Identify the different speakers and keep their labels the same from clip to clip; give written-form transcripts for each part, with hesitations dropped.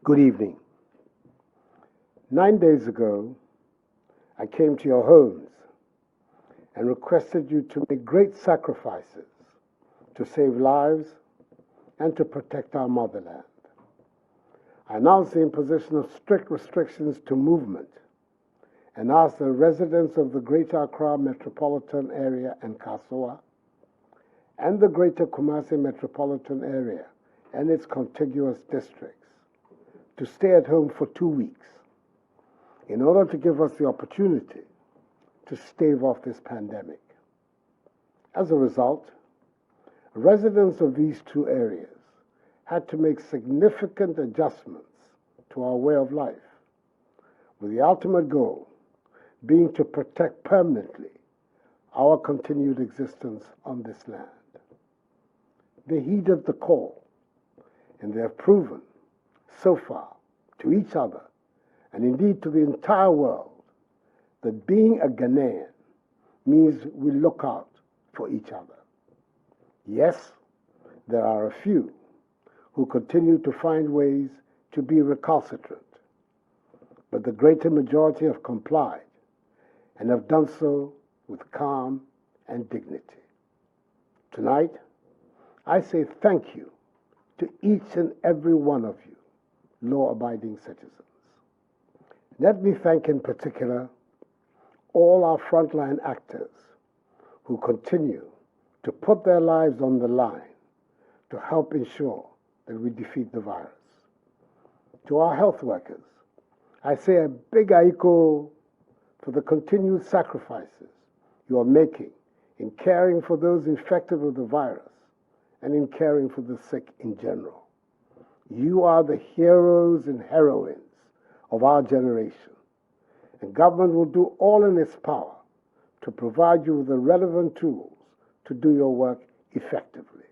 Speaker 1: Good evening. 9 days ago, I came to your homes and requested you to make great sacrifices to save lives and to protect our motherland. I announced the imposition of strict restrictions to movement and asked the residents of the Greater Accra metropolitan area and Kasoa and the Greater Kumasi metropolitan area and its contiguous districts to stay at home for 2 weeks in order to give us the opportunity to stave off this pandemic. As a result, residents of these two areas had to make significant adjustments to our way of life, with the ultimate goal being to protect permanently our continued existence on this land. They heeded the call, and they have proven so far to each other and indeed to the entire world that being a Ghanaian means we look out for each other. Yes, there are a few who continue to find ways to be recalcitrant, but the greater majority have complied and have done so with calm and dignity. Tonight, I say thank you to each and every one of you, law-abiding citizens. Let me thank in particular all our frontline actors who continue to put their lives on the line to help ensure that we defeat the virus. To our health workers, I say a big aiko for the continued sacrifices you are making in caring for those infected with the virus and in caring for the sick in general. You are the heroes and heroines of our generation, and government will do all in its power to provide you with the relevant tools to do your work effectively.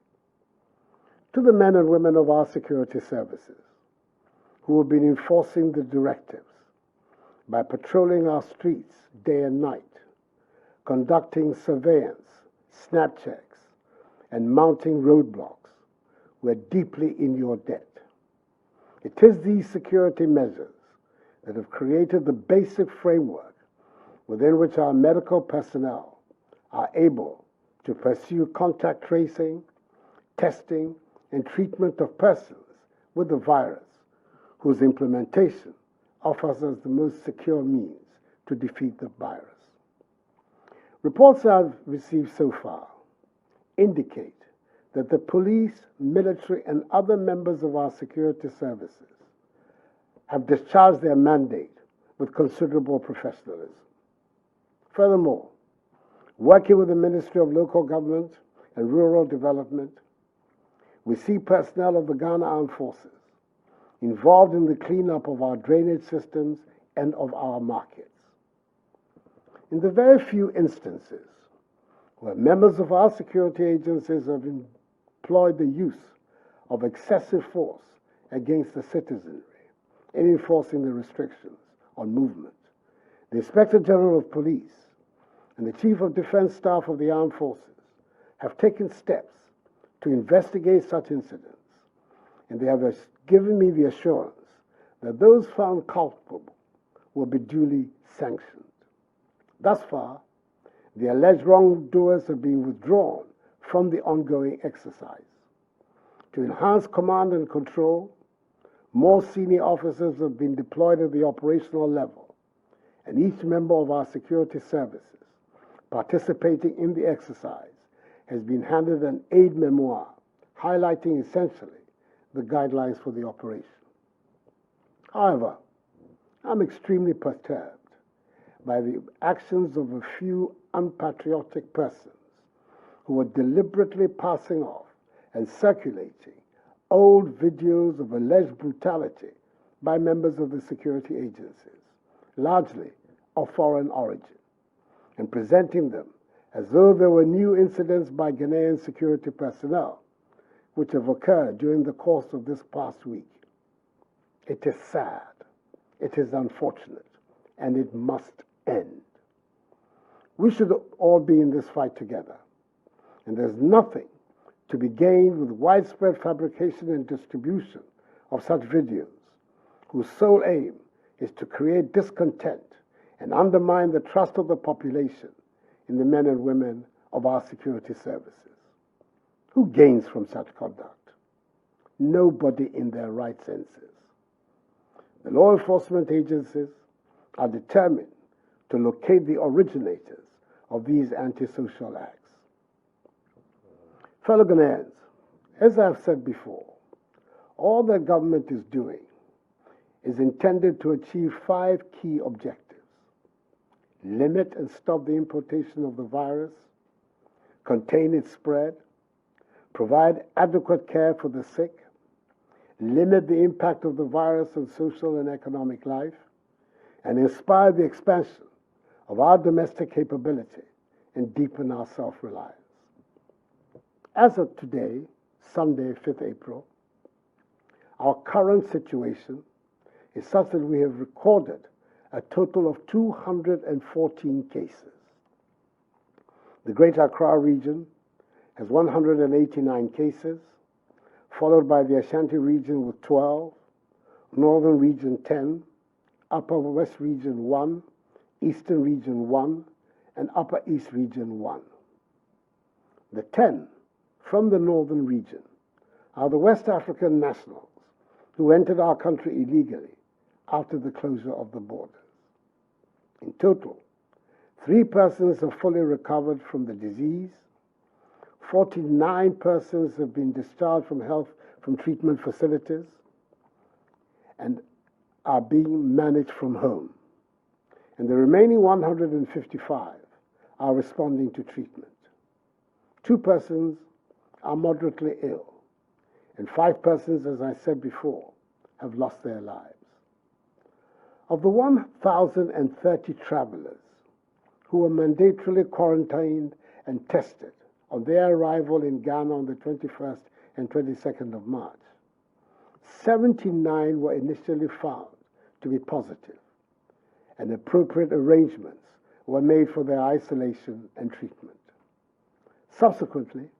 Speaker 1: To the men and women of our security services who have been enforcing the directives by patrolling our streets day and night, conducting surveillance, snap checks, and mounting roadblocks, we're deeply in your debt. It is these security measures that have created the basic framework within which our medical personnel are able to pursue contact tracing, testing, and treatment of persons with the virus, whose implementation offers us the most secure means to defeat the virus. Reports I've received so far indicate that the police, military, and other members of our security services have discharged their mandate with considerable professionalism. Furthermore, working with the Ministry of Local Government and Rural Development, we see personnel of the Ghana Armed Forces involved in the cleanup of our drainage systems and of our markets. In the very few instances where members of our security agencies have employed the use of excessive force against the citizenry in enforcing the restrictions on movement, the Inspector General of Police and the Chief of Defense Staff of the Armed Forces have taken steps to investigate such incidents, and they have given me the assurance that those found culpable will be duly sanctioned. Thus far, the alleged wrongdoers have been withdrawn from the ongoing exercise. To enhance command and control, more senior officers have been deployed at the operational level, and each member of our security services participating in the exercise has been handed an aid memoir highlighting essentially the guidelines for the operation. However, I'm extremely perturbed by the actions of a few unpatriotic persons who are deliberately passing off and circulating old videos of alleged brutality by members of the security agencies, largely of foreign origin, and presenting them as though there were new incidents by Ghanaian security personnel which have occurred during the course of this past week. It is sad, it is unfortunate, and it must end. We should all be in this fight together, and there's nothing to be gained with widespread fabrication and distribution of such videos whose sole aim is to create discontent and undermine the trust of the population in the men and women of our security services. Who gains from such conduct? Nobody in their right senses. The law enforcement agencies are determined to locate the originators of these antisocial acts. Fellow Ghanaians, as I've said before, all the government is doing is intended to achieve 5 key objectives: limit and stop the importation of the virus, contain its spread, provide adequate care for the sick, limit the impact of the virus on social and economic life, and inspire the expansion of our domestic capability and deepen our self-reliance. As of today, Sunday, 5th April, our current situation is such that we have recorded a total of 214 cases. The Greater Accra region has 189 cases, followed by the Ashanti region with 12, Northern region 10, Upper West region 1, Eastern region 1, and Upper East region 1. The 10 from the Northern region are the West African nationals who entered our country illegally after the closure of the borders. In total, 3 persons have fully recovered from the disease, 49 persons have been discharged from treatment facilities and are being managed from home, and the remaining 155 are responding to treatment. 2 persons are moderately ill, and 5 persons, as I said before, have lost their lives. Of the 1,030 travelers who were mandatorily quarantined and tested on their arrival in Ghana on the 21st and 22nd of March, 79 were initially found to be positive, and appropriate arrangements were made for their isolation and treatment. Subsequently,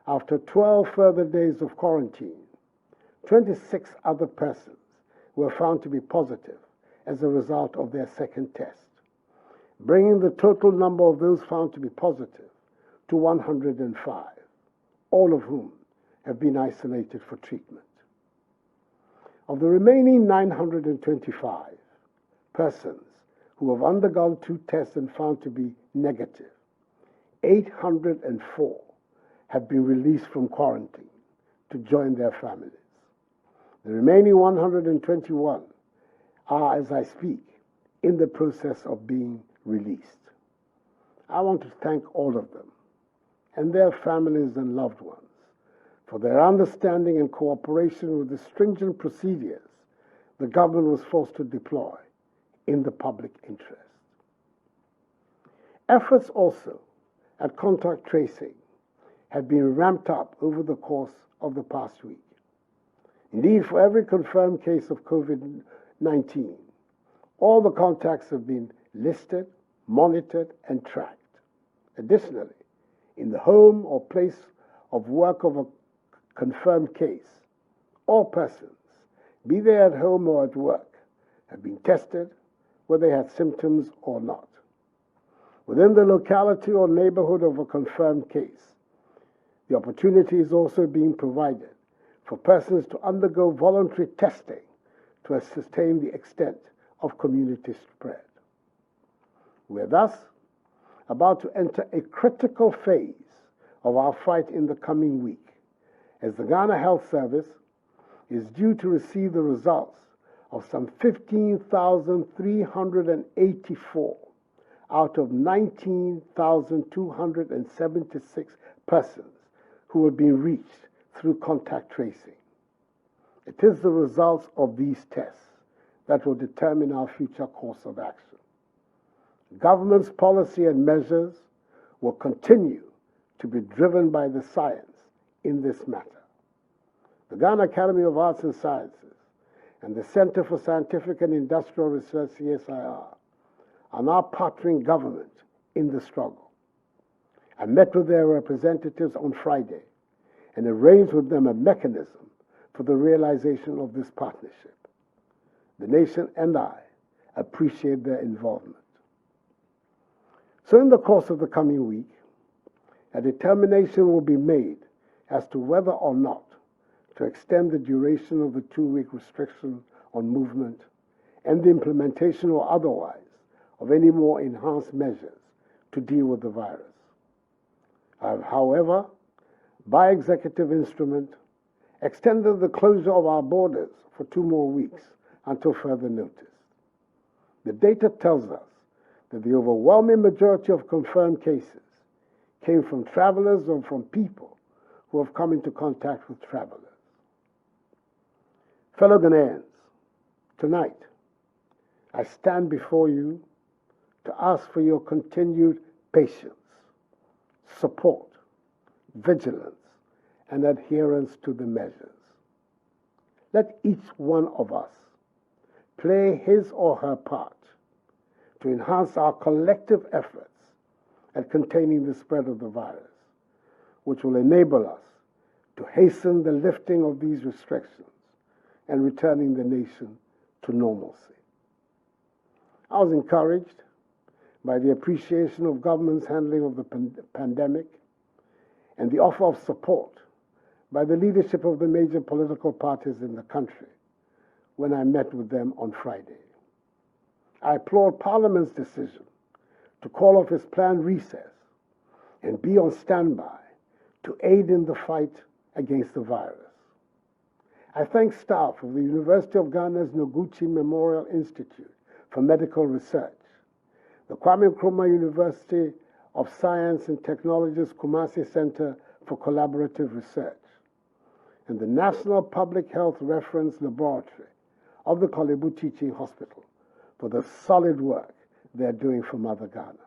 Speaker 1: after 12 further days of quarantine, 26 other persons were found to be positive as a result of their second test, bringing the total number of those found to be positive to 105, all of whom have been isolated for treatment. Of the remaining 925 persons who have undergone 2 tests and found to be negative, 804 have been released from quarantine to join their families. The remaining 121 are, as I speak, in the process of being released. I want to thank all of them and their families and loved ones for their understanding and cooperation with the stringent procedures the government was forced to deploy in the public interest. Efforts also at contact tracing have been ramped up over the course of the past week. Indeed, for every confirmed case of COVID-19, all the contacts have been listed, monitored, and tracked. Additionally, in the home or place of work of a confirmed case, all persons, be they at home or at work, have been tested whether they had symptoms or not. Within the locality or neighborhood of a confirmed case, the opportunity is also being provided for persons to undergo voluntary testing to ascertain the extent of community spread. We are thus about to enter a critical phase of our fight in the coming week, as the Ghana Health Service is due to receive the results of some 15,384 out of 19,276 persons who have been reached through contact tracing. It is the results of these tests that will determine our future course of action. Government's policy and measures will continue to be driven by the science in this matter. The Ghana Academy of Arts and Sciences and the Center for Scientific and Industrial Research, CSIR, are now partnering government in the struggle. I met with their representatives on Friday and arranged with them a mechanism for the realization of this partnership. The nation and I appreciate their involvement. So in the course of the coming week, a determination will be made as to whether or not to extend the duration of the 2-week restriction on movement and the implementation or otherwise of any more enhanced measures to deal with the virus. I have, however, by executive instrument, extended the closure of our borders for 2 more weeks until further notice. The data tells us that the overwhelming majority of confirmed cases came from travelers or from people who have come into contact with travelers. Fellow Ghanaians, tonight I stand before you to ask for your continued patience, support, vigilance, and adherence to the measures. Let each one of us play his or her part to enhance our collective efforts at containing the spread of the virus, which will enable us to hasten the lifting of these restrictions and returning the nation to normalcy. I was encouraged by the appreciation of government's handling of the pandemic and the offer of support by the leadership of the major political parties in the country when I met with them on Friday. I applaud Parliament's decision to call off its planned recess and be on standby to aid in the fight against the virus. I thank staff of the University of Ghana's Noguchi Memorial Institute for Medical Research, the Kwame Nkrumah University of Science and Technology's Kumasi Center for Collaborative Research, and the National Public Health Reference Laboratory of the Kolebu Teaching Hospital for the solid work they are doing for Mother Ghana.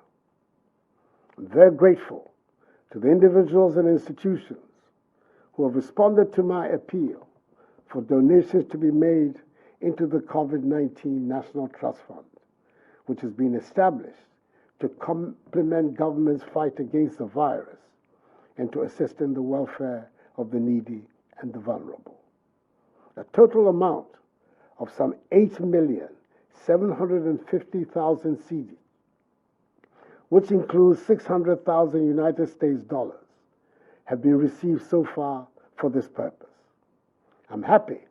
Speaker 1: I'm very grateful to the individuals and institutions who have responded to my appeal for donations to be made into the COVID-19 National Trust Fund, which has been established to complement government's fight against the virus and to assist in the welfare of the needy and the vulnerable. A total amount of some 8,750,000 cedi, which includes 600,000 United States dollars, have been received so far for this purpose. I'm happy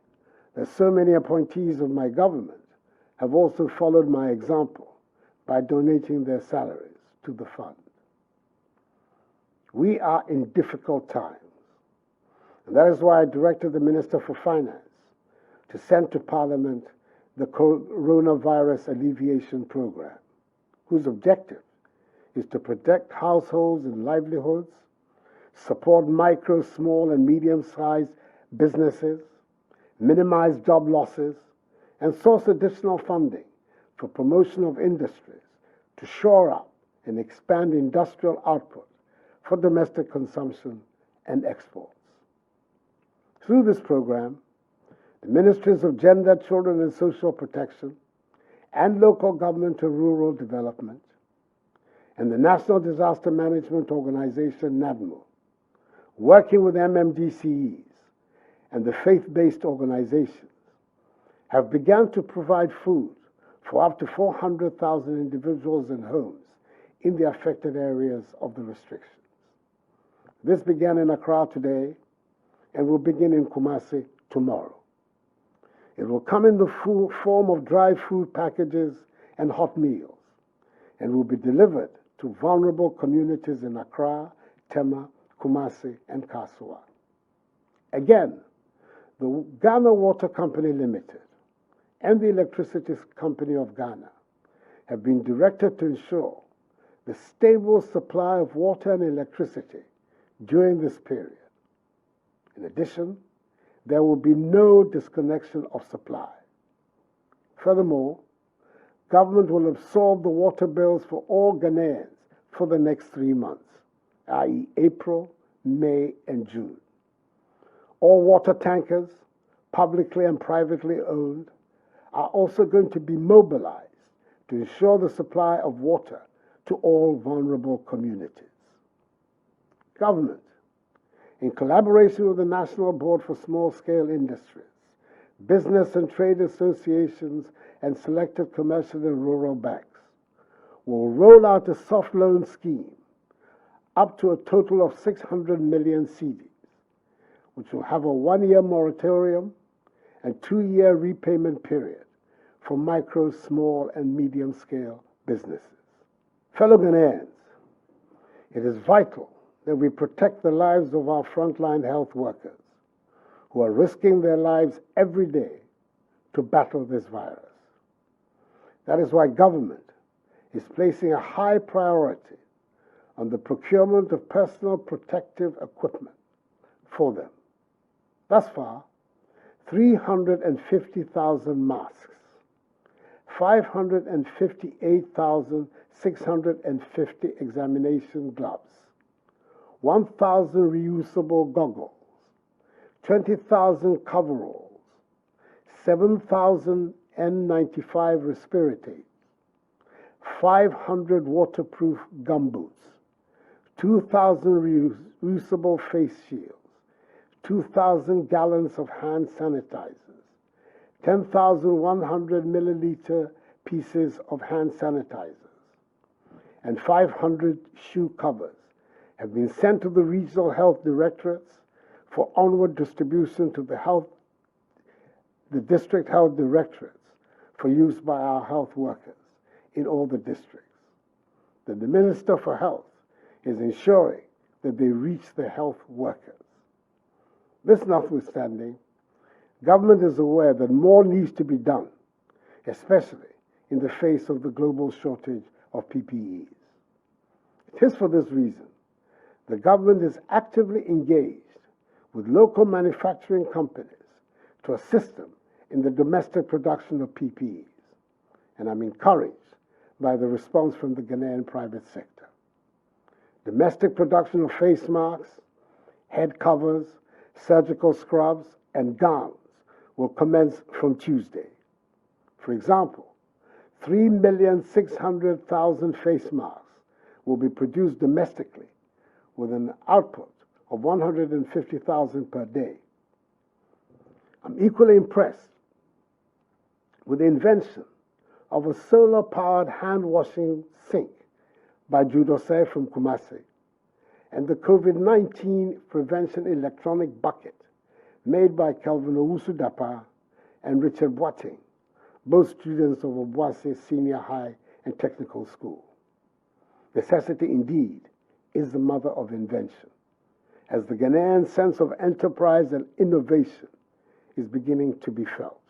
Speaker 1: that so many appointees of my government have also followed my example by donating their salaries to the fund. We are in difficult times, and that is why I directed the Minister for Finance to send to Parliament the Coronavirus Alleviation Program, whose objective is to protect households and livelihoods, support micro, small, and medium-sized businesses, minimize job losses, and source additional funding for promotion of industries to shore up and expand industrial output for domestic consumption and exports. Through this program, the Ministries of Gender, Children and Social Protection, and Local Government and Rural Development, and the National Disaster Management Organization, NADMO, working with MMDCEs and the faith-based organizations, have begun to provide food for up to 400,000 individuals and homes in the affected areas of the restrictions. This began in Accra today and will begin in Kumasi tomorrow. It will come in the form of dry food packages and hot meals, and will be delivered to vulnerable communities in Accra, Tema, Kumasi, and Kasua. Again, the Ghana Water Company Limited and the Electricity Company of Ghana have been directed to ensure the stable supply of water and electricity during this period. In addition, there will be no disconnection of supply. Furthermore, government will absorb the water bills for all Ghanaians for the next 3 months, i.e. April, May, and June. All water tankers, publicly and privately owned, are also going to be mobilized to ensure the supply of water to all vulnerable communities. Government, in collaboration with the National Board for Small-Scale Industries, business and trade associations, and selected commercial and rural banks will roll out a soft loan scheme up to a total of 600 million cedis, which will have a 1-year moratorium and 2-year repayment period for micro, small, and medium-scale businesses. Fellow Ghanaians, it is vital that we protect the lives of our frontline health workers who are risking their lives every day to battle this virus. That is why government is placing a high priority on the procurement of personal protective equipment for them. Thus far, 350,000 masks, 558,650 examination gloves, 1,000 reusable goggles, 20,000 coveralls, 7,000 N95 respirators, 500 waterproof gumboots, 2,000 reusable face shields, 2,000 gallons of hand sanitizers, 10,100 milliliter pieces of hand sanitizers, and 500 shoe covers have been sent to the regional health directorates for onward distribution to the district health directorates for use by our health workers in all the districts. The Minister for Health is ensuring that they reach the health workers. This notwithstanding, government is aware that more needs to be done, especially in the face of the global shortage of PPEs. It is for this reason the government is actively engaged with local manufacturing companies to assist them in the domestic production of PPEs, and I'm encouraged by the response from the Ghanaian private sector. Domestic production of face masks, head covers, surgical scrubs, and gowns will commence from Tuesday. For example, 3,600,000 face masks will be produced domestically with an output of 150,000 per day. I'm equally impressed with the invention of a solar-powered hand-washing sink by Judose from Kumasi, and the COVID-19 prevention electronic bucket made by Kelvin Owusu-Dapa and Richard Boateng, both students of Obuasi Senior High and Technical School. Necessity indeed is the mother of invention, as the Ghanaian sense of enterprise and innovation is beginning to be felt.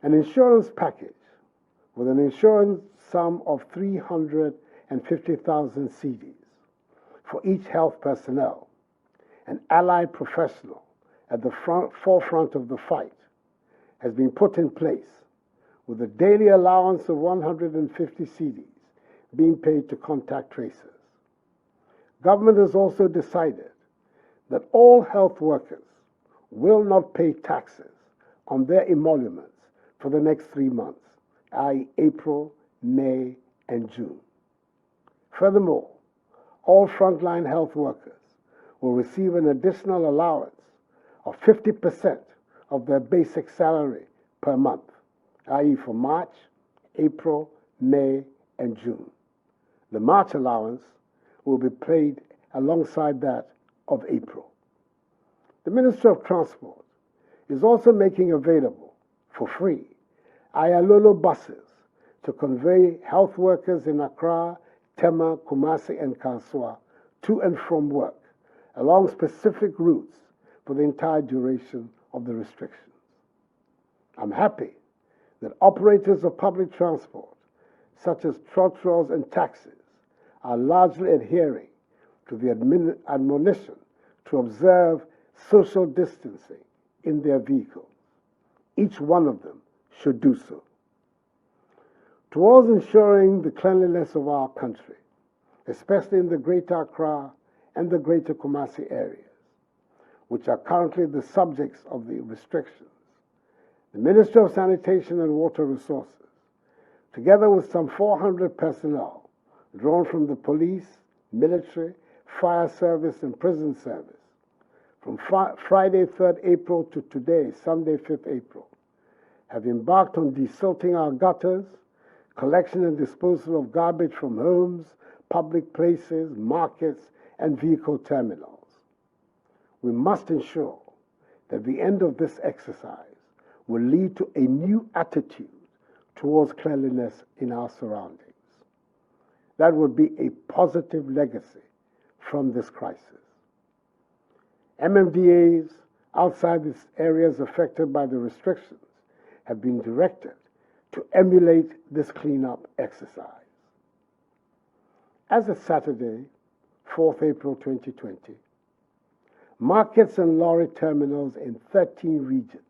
Speaker 1: An insurance package with an insurance sum of 350,000 cedis for each health personnel and allied professional at the forefront of the fight has been put in place, with a daily allowance of 150 cedis being paid to contact tracers. Government has also decided that all health workers will not pay taxes on their emoluments for the next 3 months, i.e. April, May, and June. Furthermore, all frontline health workers will receive an additional allowance of 50% of their basic salary per month, i.e. for March, April, May, and June. The March allowance will be paid alongside that of April. The Minister of Transport is also making available for free Ayalolo buses to convey health workers in Accra, Tema, Kumasi, and Kansua to and from work along specific routes for the entire duration of the restrictions. I'm happy that operators of public transport, such as trotros and taxis, are largely adhering to the admonition to observe social distancing in their vehicles. Each one of them should do so. Towards ensuring the cleanliness of our country, especially in the Greater Accra and the Greater Kumasi areas, which are currently the subjects of the restrictions, the Ministry of Sanitation and Water Resources, together with some 400 personnel drawn from the police, military, fire service, and prison service, from Friday 3rd April to today, Sunday 5th April, have embarked on desilting our gutters, collection and disposal of garbage from homes, public places, markets, and vehicle terminals. We must ensure that the end of this exercise will lead to a new attitude towards cleanliness in our surroundings. That would be a positive legacy from this crisis. MMDAs outside the areas affected by the restrictions have been directed to emulate this cleanup exercise. As of Saturday, 4th April 2020, markets and lorry terminals in 13 regions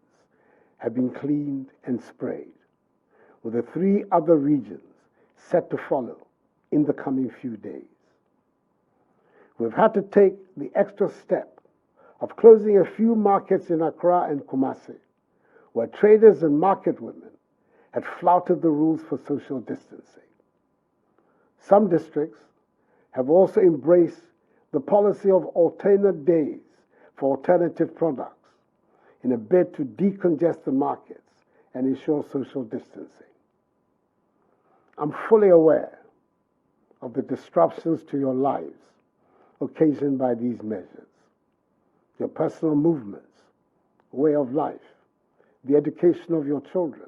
Speaker 1: have been cleaned and sprayed, with the 3 other regions set to follow in the coming few days. We've had to take the extra step of closing a few markets in Accra and Kumasi, where traders and market women had flouted the rules for social distancing. Some districts have also embraced the policy of alternate days for alternative products in a bid to decongest the markets and ensure social distancing. I'm fully aware of the disruptions to your lives occasioned by these measures. Your personal movements, way of life, the education of your children,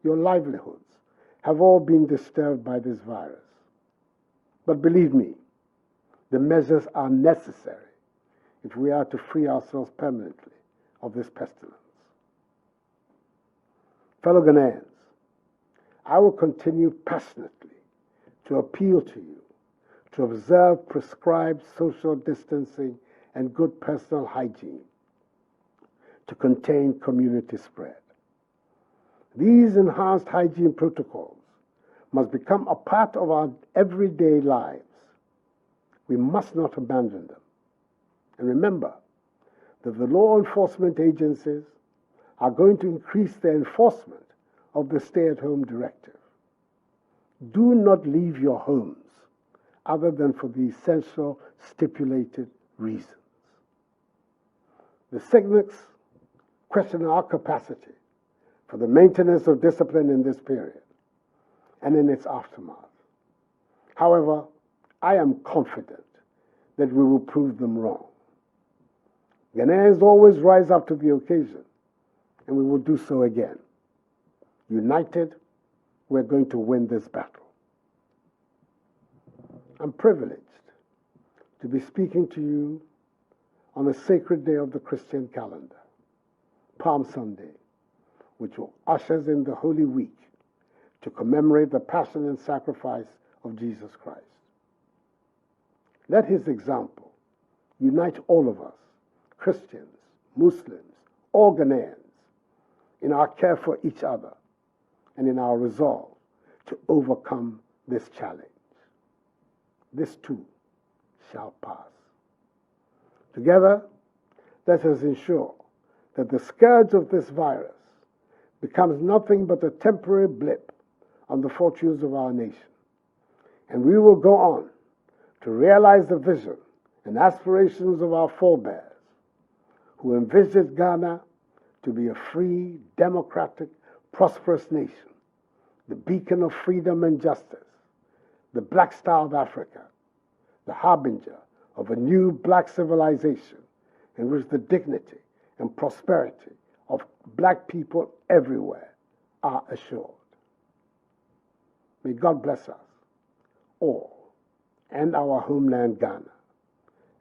Speaker 1: your livelihoods have all been disturbed by this virus. But believe me, the measures are necessary if we are to free ourselves permanently of this pestilence. Fellow Ghanaians, I will continue passionately to appeal to you to observe prescribed social distancing and good personal hygiene to contain community spread. These enhanced hygiene protocols must become a part of our everyday lives. We must not abandon them. And remember that the law enforcement agencies are going to increase their enforcement of the stay-at-home directive. Do not leave your homes other than for the essential stipulated reasons. The cynics question our capacity for the maintenance of discipline in this period and in its aftermath. However, I am confident that we will prove them wrong. Ghanaians always rise up to the occasion, and we will do so again. United, we're going to win this battle. I'm privileged to be speaking to you on a sacred day of the Christian calendar, Palm Sunday, which ushers in the Holy Week to commemorate the passion and sacrifice of Jesus Christ. Let his example unite all of us, Christians, Muslims, all Ghanaians, in our care for each other and in our resolve to overcome this challenge. This too shall pass. Together, let us ensure that the scourge of this virus becomes nothing but a temporary blip on the fortunes of our nation. And we will go on to realize the vision and aspirations of our forebears who envisaged Ghana to be a free, democratic, prosperous nation, the beacon of freedom and justice, the Black Star of Africa, the harbinger of a new black civilization in which the dignity and prosperity of black people everywhere are assured. May God bless us all and our homeland Ghana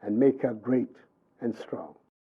Speaker 1: and make her great and strong.